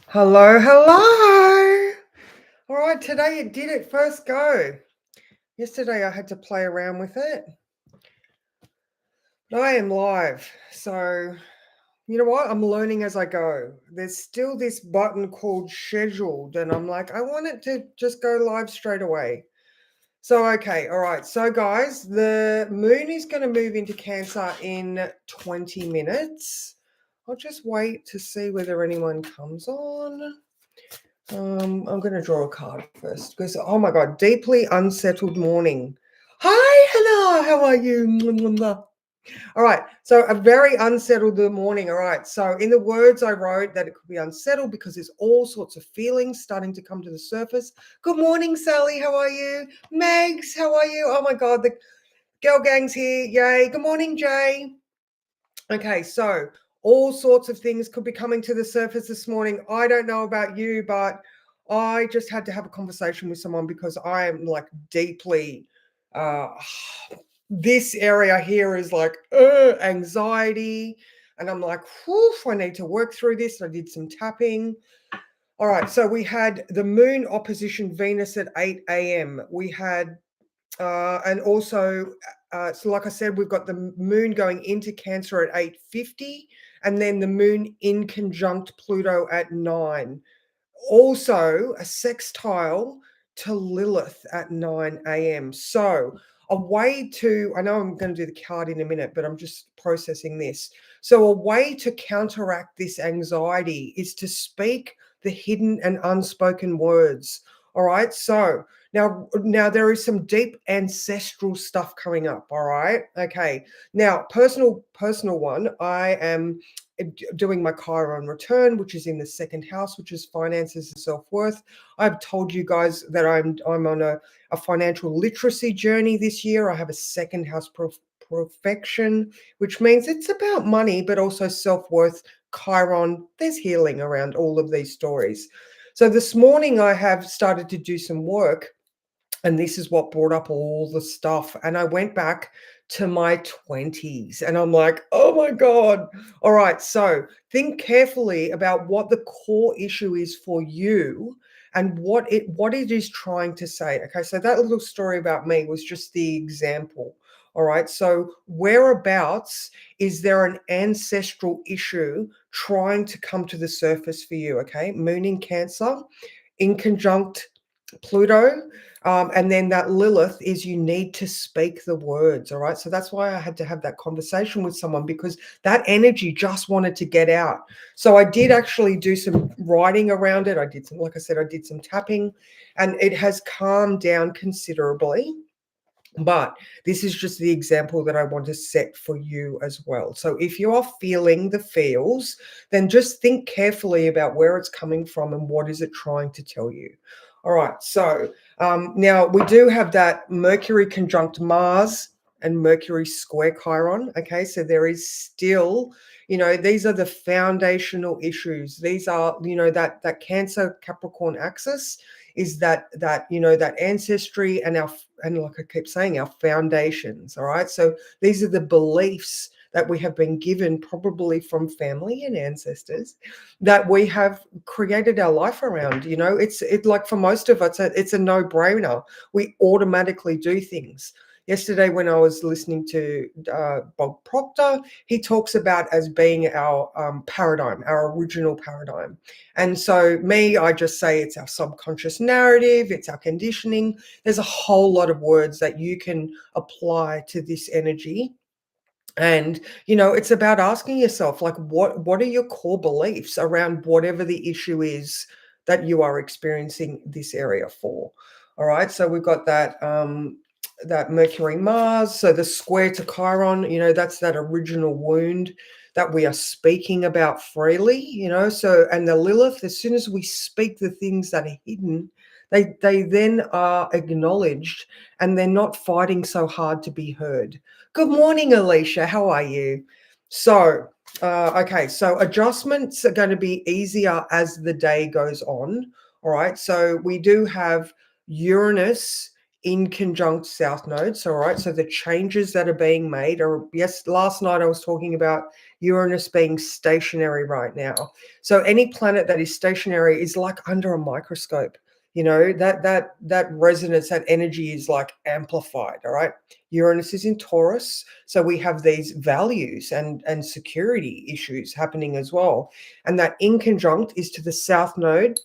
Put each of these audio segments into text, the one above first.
Hello, hello. All right, today it did it first go. Yesterday I had to play around with it. But I am live. So, you know what? I'm learning as I go. There's still this button called scheduled, and I'm like, I want it to just go live straight away. So, okay, all right. So, guys, the moon is going to move into Cancer in 20 minutes. I'll just wait to see whether anyone comes on. I'm going to draw a card first because, oh my God, deeply unsettled morning. Hi, hello, how are you? All right, so a very unsettled morning. All right, so in the words I wrote that it could be unsettled because there's all sorts of feelings starting to come to the surface. Good morning, Sally, how are you? Megs, how are you? Oh my God, the girl gang's here, yay. Good morning, Jay. Okay, so all sorts of things could be coming to the surface this morning. I don't know about you, but I just had to have a conversation with someone because I am like deeply, uh, this area here is like anxiety. And I'm like, whew, I need to work through this. I did some tapping. All right, so we had the moon opposition Venus at 8 a.m. We had and also, so like I said, we've got the moon going into Cancer at 8:50, and then the moon in conjunct Pluto at 9. Also, a sextile to Lilith at 9 a.m. So, a way to, I know I'm going to do the card in a minute, but I'm just processing this. So, a way to counteract this anxiety is to speak the hidden and unspoken words. All right. So, now there is some deep ancestral stuff coming up. All right. Okay. Now, personal one. I am doing my Chiron return, which is in the second house, which is finances and self-worth. I've told you guys that I'm on a financial literacy journey this year. I have a second house perfection, which means it's about money, but also self-worth. Chiron, there's healing around all of these stories. So this morning I have started to do some work, and this is what brought up all the stuff. And I went back to my 20s and I'm like, oh my God. All right. So think carefully about what the core issue is for you and what it is trying to say. Okay. So that little story about me was just the example. All right. So whereabouts is there an ancestral issue trying to come to the surface for you? Okay. Moon in Cancer in conjunct Pluto. And then that Lilith is you need to speak the words. All right. So that's why I had to have that conversation with someone, because that energy just wanted to get out. So I did actually do some writing around it. I did some, like I said, I did some tapping, and it has calmed down considerably. But this is just the example that I want to set for you as well. So if you are feeling the feels, then just think carefully about where it's coming from and what is it trying to tell you. All right. So now we do have that Mercury conjunct Mars and Mercury square Chiron. Okay. So there is still, these are the foundational issues. These are, that Cancer Capricorn axis is that ancestry and like I keep saying, our foundations. All right. So these are the beliefs that we have been given, probably from family and ancestors, that we have created our life around. It's like, for most of us, it's a no-brainer. We automatically do things. Yesterday, when I was listening to Bob Proctor, he talks about as being our paradigm, our original paradigm. And so I just say it's our subconscious narrative, it's our conditioning. There's a whole lot of words that you can apply to this energy. And, it's about asking yourself, like, what are your core beliefs around whatever the issue is that you are experiencing this area for? All right. So we've got that Mercury Mars. So the square to Chiron, that's that original wound that we are speaking about freely, So, and the Lilith, as soon as we speak the things that are hidden, they then are acknowledged, and they're not fighting so hard to be heard. Good morning, Alicia. How are you? So, okay, so adjustments are going to be easier as the day goes on. All right, so we do have Uranus in conjunct south node. So, all right, so the changes that are being made are, yes, last night I was talking about Uranus being stationary right now. So any planet that is stationary is like under a microscope. That resonance, that energy is like amplified. All right. Uranus is in Taurus. So we have these values and security issues happening as well. And that in conjunct is to the south node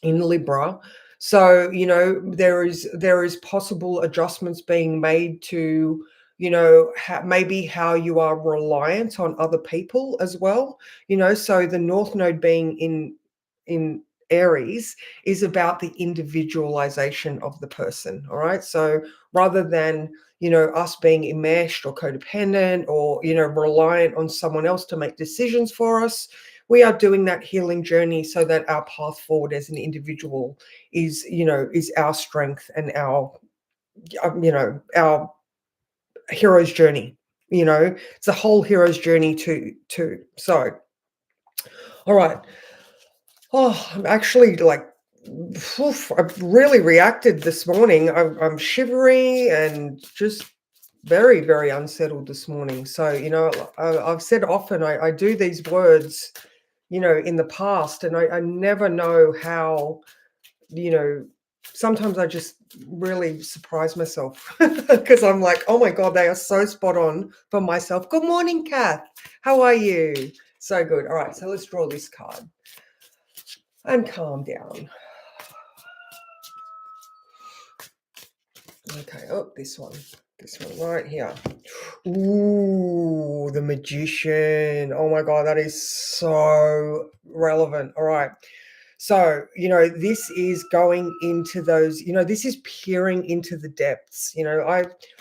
in Libra. So, there is possible adjustments being made to, maybe how you are reliant on other people as well. So the North Node being in Aries is about the individualization of the person. All right. So rather than, us being enmeshed or codependent or, reliant on someone else to make decisions for us, we are doing that healing journey so that our path forward as an individual is our strength and our hero's journey. It's a whole hero's journey to so all right. Oh, I'm actually like, I've really reacted this morning. I'm shivering and just very, very unsettled this morning. So, I've said often I do these words, in the past, and I never know how, you know, sometimes I just really surprise myself because I'm like, oh my God, they are so spot on for myself. Good morning, Kath. How are you? So good. All right, so let's draw this card and calm down. Okay, oh, this one right here. Ooh, the Magician. Oh my God, that is so relevant. All right. So, this is going into those, this is peering into the depths.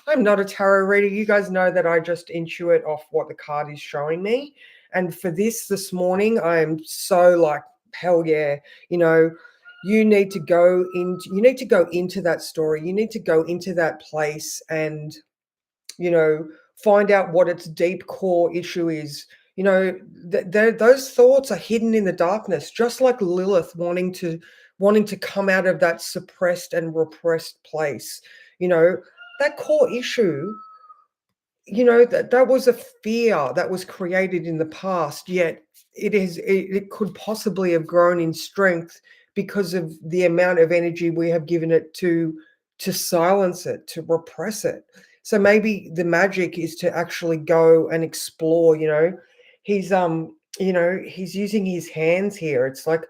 I'm not a tarot reader. You guys know that I just intuit off what the card is showing me. And for this morning, I'm so like, hell yeah, you need to go into that story. You need to go into that place and you know, find out what its deep core issue is. Those thoughts are hidden in the darkness, just like Lilith wanting to come out of that suppressed and repressed place. That core issue, that was a fear that was created in the past, yet it could possibly have grown in strength because of the amount of energy we have given it to silence it, to repress it. So maybe the magic is to actually go and explore. He's using his hands here. It's like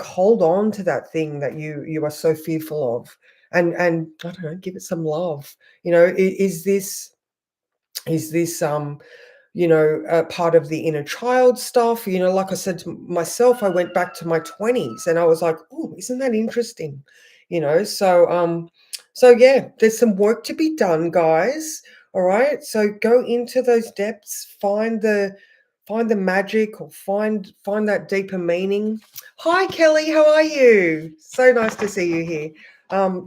hold on to that thing that you are so fearful of, and I don't know, give it some love. Is this part of the inner child stuff? Like I said to myself, I went back to my 20s and I was like, oh, isn't that interesting? So yeah, there's some work to be done, guys. All right, so go into those depths, find the magic, or find that deeper meaning. Hi Kelly, how are you? So nice to see you here.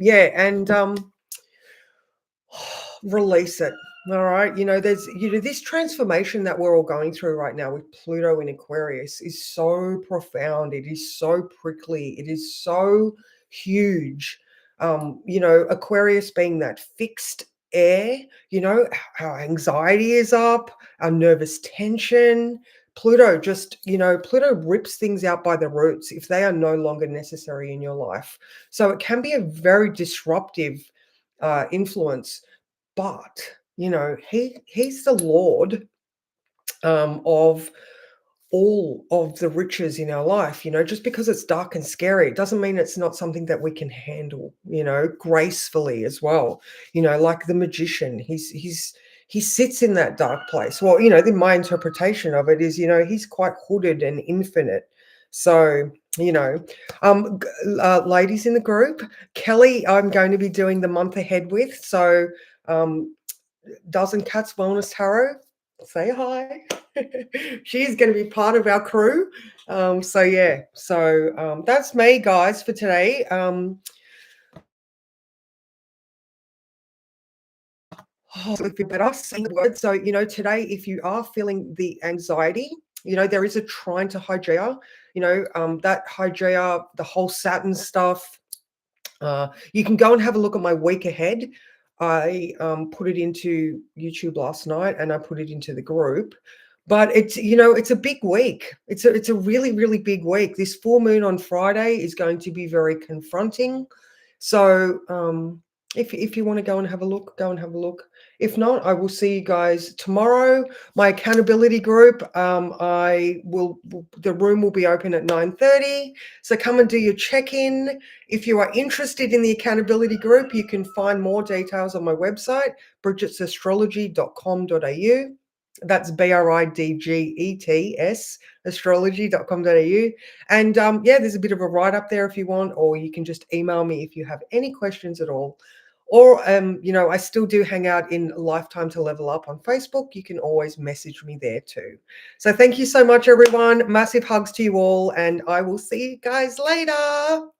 Yeah, and release it. All right. There's, this transformation that we're all going through right now with Pluto in Aquarius is so profound. It is so prickly. It is so huge. Aquarius being that fixed air, our anxiety is up, our nervous tension. Pluto rips things out by the roots if they are no longer necessary in your life. So it can be a very disruptive influence, but he's the Lord of all of the riches in our life. Just because it's dark and scary, it doesn't mean it's not something that we can handle, gracefully as well. Like the Magician, he sits in that dark place. Well, my interpretation of it is, he's quite hooded and infinite. So, ladies in the group, Kelly, I'm going to be doing the month ahead with. So, Dozen Cats Wellness Tarot, say hi. She's going to be part of our crew. So yeah, so that's me, guys, for today. If you're better, say the word. So today, if you are feeling the anxiety, there is a trine to Hygieia. That Hygieia, the whole Saturn stuff. You can go and have a look at my week ahead. I put it into YouTube last night, and I put it into the group. But it's a big week. It's a really, really big week. This full moon on Friday is going to be very confronting. So if you want to go and have a look, go and have a look. If not, I will see you guys tomorrow. My accountability group, the room will be open at 9:30. So come and do your check-in. If you are interested in the accountability group, you can find more details on my website, bridgetsastrology.com.au. That's BRIDGETS, astrology.com.au. And yeah, there's a bit of a write up there if you want, or you can just email me if you have any questions at all. Or, I still do hang out in Lifetime to Level Up on Facebook. You can always message me there too. So thank you so much, everyone. Massive hugs to you all, and I will see you guys later.